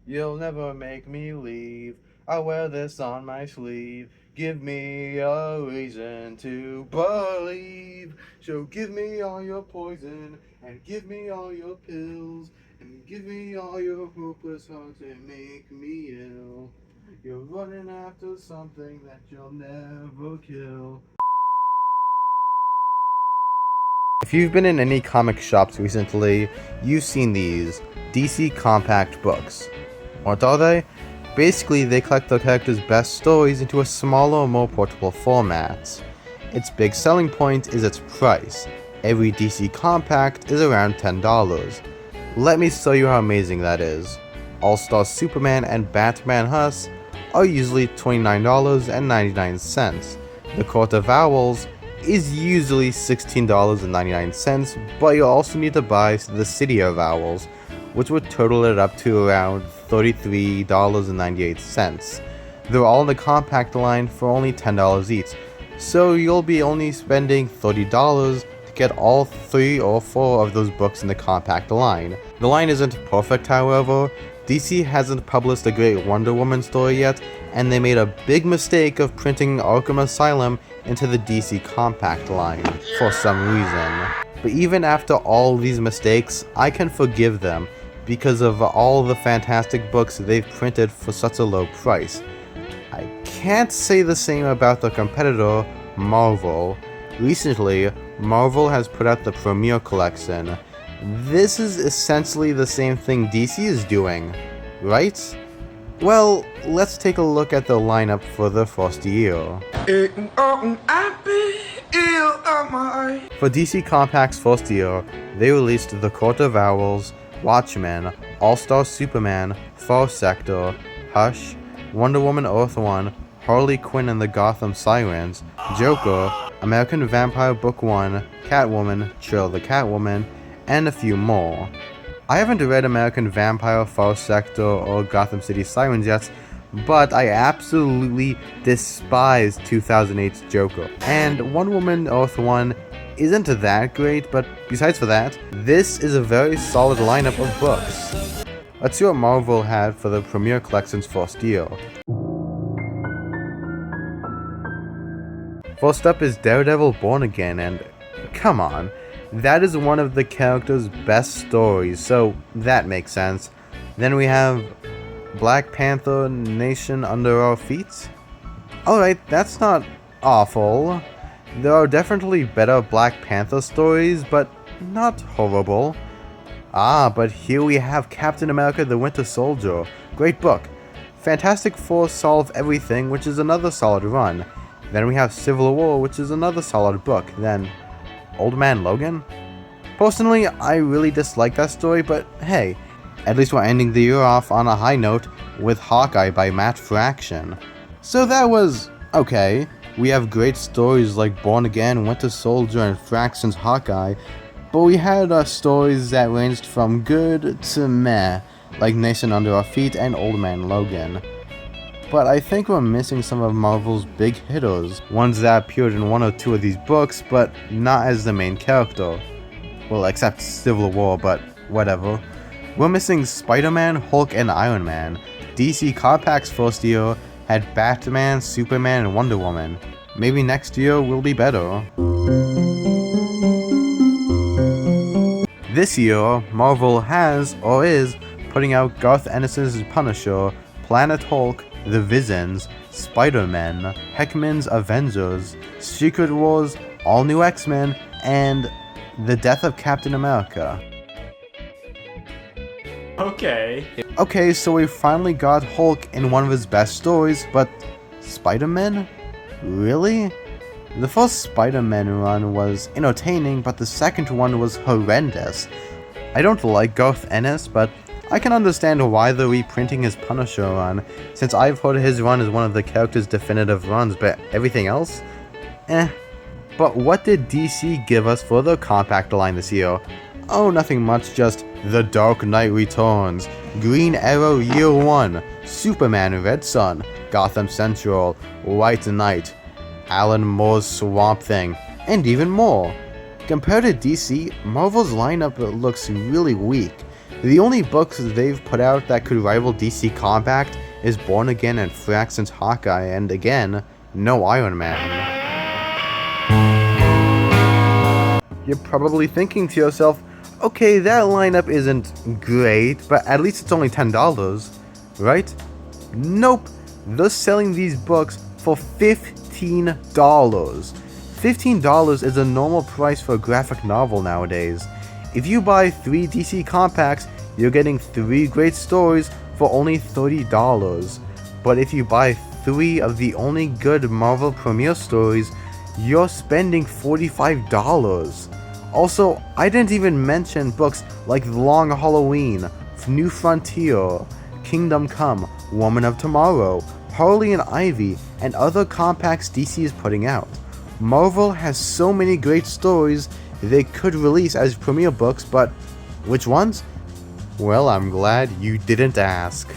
You'll never make me leave. I'll wear this on my sleeve. Give me a reason to believe. So give me all your poison and give me all your pills and give me all your hopeless hearts and make me ill. You're running after something that you'll never kill. If you've been in any comic shops recently, you've seen these DC Compact books. What are they? Basically, they collect the characters' best stories into a smaller, more portable format. Its big selling point is its price. Every DC Compact is around $10. Let me show you how amazing that is. All-Star Superman and Batman Huss are usually $29.99. The Court of Owls is usually $16.99, but you also need to buy the City of Owls, which would total it up to around $33.98. They're all in the compact line for only $10 each, so you'll be only spending $30 to get all 3 or 4 of those books in the compact line. The line isn't perfect, however. DC hasn't published a great Wonder Woman story yet, and they made a big mistake of printing Arkham Asylum into the DC Compact line for some reason. But even after all these mistakes, I can forgive them because of all the fantastic books they've printed for such a low price. I can't say the same about their competitor, Marvel. Recently, Marvel has put out the Premier Collection. This is essentially the same thing DC is doing, right? Well, let's take a look at the lineup for the first year. For DC Compact's first year, they released The Court of Owls, Watchmen, All-Star Superman, Far Sector, Hush, Wonder Woman Earth 1, Harley Quinn and the Gotham Sirens, Joker, American Vampire Book 1, Catwoman, Chill the Catwoman, and a few more. I haven't read American Vampire, Far Sector, or Gotham City Sirens yet, but I absolutely despise 2008's Joker. And Wonder Woman Earth 1 isn't that great, but besides for that, this is a very solid lineup of books. Let's see what Marvel had for the Premier Collection's first year. First up is Daredevil Born Again, and come on, that is one of the character's best stories, so that makes sense. Then we have Black Panther Nation Under Our Feet. Alright, that's not awful. There are definitely better Black Panther stories, but not horrible. But here we have Captain America the Winter Soldier. Great book. Fantastic Four Solve Everything, which is another solid run. Then we have Civil War, which is another solid book. Then Old Man Logan? Personally, I really dislike that story, but hey, at least we're ending the year off on a high note with Hawkeye by Matt Fraction. So that was okay. We have great stories like Born Again, Winter Soldier, and Fraction's Hawkeye, but we had stories that ranged from good to meh, like Nation Under Our Feet and Old Man Logan. But I think we're missing some of Marvel's big hitters, ones that appeared in 1 or 2 of these books, but not as the main character. Well, except Civil War, but whatever. We're missing Spider-Man, Hulk, and Iron Man. DC Compact's first year had Batman, Superman, and Wonder Woman. Maybe next year will be better. This year, Marvel has, or is, putting out Garth Ennis's Punisher, Planet Hulk, The Visions, Spider-Man, Heckman's Avengers, Secret Wars, All New X-Men, and The Death of Captain America. Okay, so we finally got Hulk in one of his best stories, but Spider-Man? Really? The first Spider-Man run was entertaining, but the second one was horrendous. I don't like Garth Ennis, but I can understand why they're reprinting his Punisher run, since I've heard his run is one of the character's definitive runs, but everything else? But what did DC give us for the compact line this year? Oh, nothing much, just The Dark Knight Returns, Green Arrow Year 1, Superman Red Sun, Gotham Central, White Knight, Alan Moore's Swamp Thing, and even more. Compared to DC, Marvel's lineup looks really weak. The only books they've put out that could rival DC Compact is Born Again and Fraxton's Hawkeye, and again, no Iron Man. You're probably thinking to yourself, okay, that lineup isn't great, but at least it's only $10, right? Nope, they're selling these books for $15. $15 is a normal price for a graphic novel nowadays. If you buy 3 DC Compacts, you're getting 3 great stories for only $30. But if you buy 3 of the only good Marvel Premiere stories, you're spending $45. Also, I didn't even mention books like The Long Halloween, New Frontier, Kingdom Come, Woman of Tomorrow, Harley and Ivy, and other compacts DC is putting out. Marvel has so many great stories they could release as premiere books, but which ones? Well, I'm glad you didn't ask.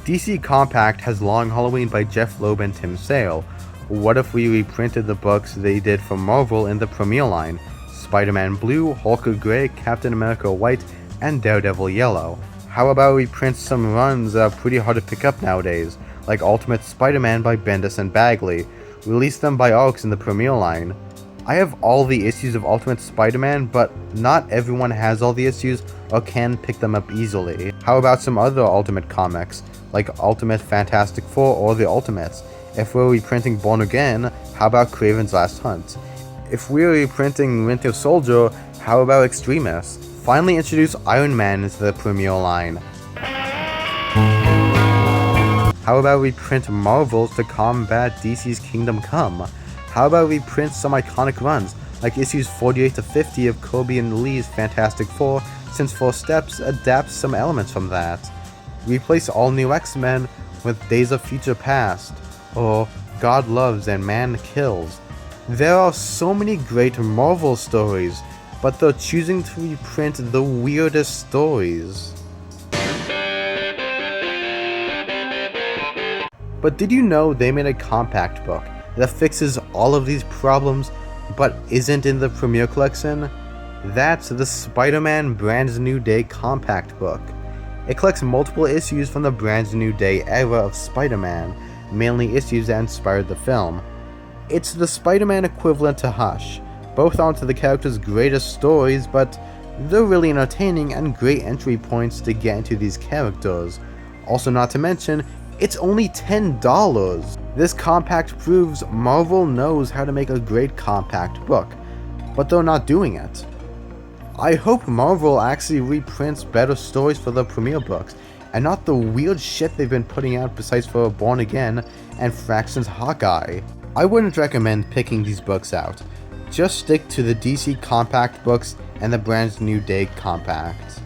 DC Compact has Long Halloween by Jeff Loeb and Tim Sale. What if we reprinted the books they did for Marvel in the Premiere line? Spider-Man Blue, Hulk Gray, Captain America White, and Daredevil Yellow. How about we print some runs pretty hard to pick up nowadays, like Ultimate Spider-Man by Bendis and Bagley. Release them by arcs in the Premiere line. I have all the issues of Ultimate Spider-Man, but not everyone has all the issues or can pick them up easily. How about some other Ultimate comics, like Ultimate Fantastic Four or The Ultimates? If we're reprinting Born Again, how about Kraven's Last Hunt? If we're reprinting Winter Soldier, how about Extremis? Finally introduce Iron Man into the Premiere line. How about we print Marvels to combat DC's Kingdom Come? How about we print some iconic runs, like issues 48 to 50 of Kirby and Lee's Fantastic Four, since 4 Steps adapts some elements from that. Replace all new X-Men with Days of Future Past, or God Loves and Man Kills. There are so many great Marvel stories, but they're choosing to reprint the weirdest stories. But did you know they made a compact book that fixes all of these problems, but isn't in the Premiere Collection? That's the Spider-Man Brand New Day compact book. It collects multiple issues from the Brand New Day era of Spider-Man, mainly issues that inspired the film. It's the Spider-Man equivalent to Hush. Both aren't the character's greatest stories, but they're really entertaining and great entry points to get into these characters. Also, not to mention, it's only $10. This compact proves Marvel knows how to make a great compact book, but they're not doing it. I hope Marvel actually reprints better stories for the premiere books, and not the weird shit they've been putting out besides for Born Again and Fraxton's Hawkeye. I wouldn't recommend picking these books out. Just stick to the DC Compact books and the Brand New Day Compact.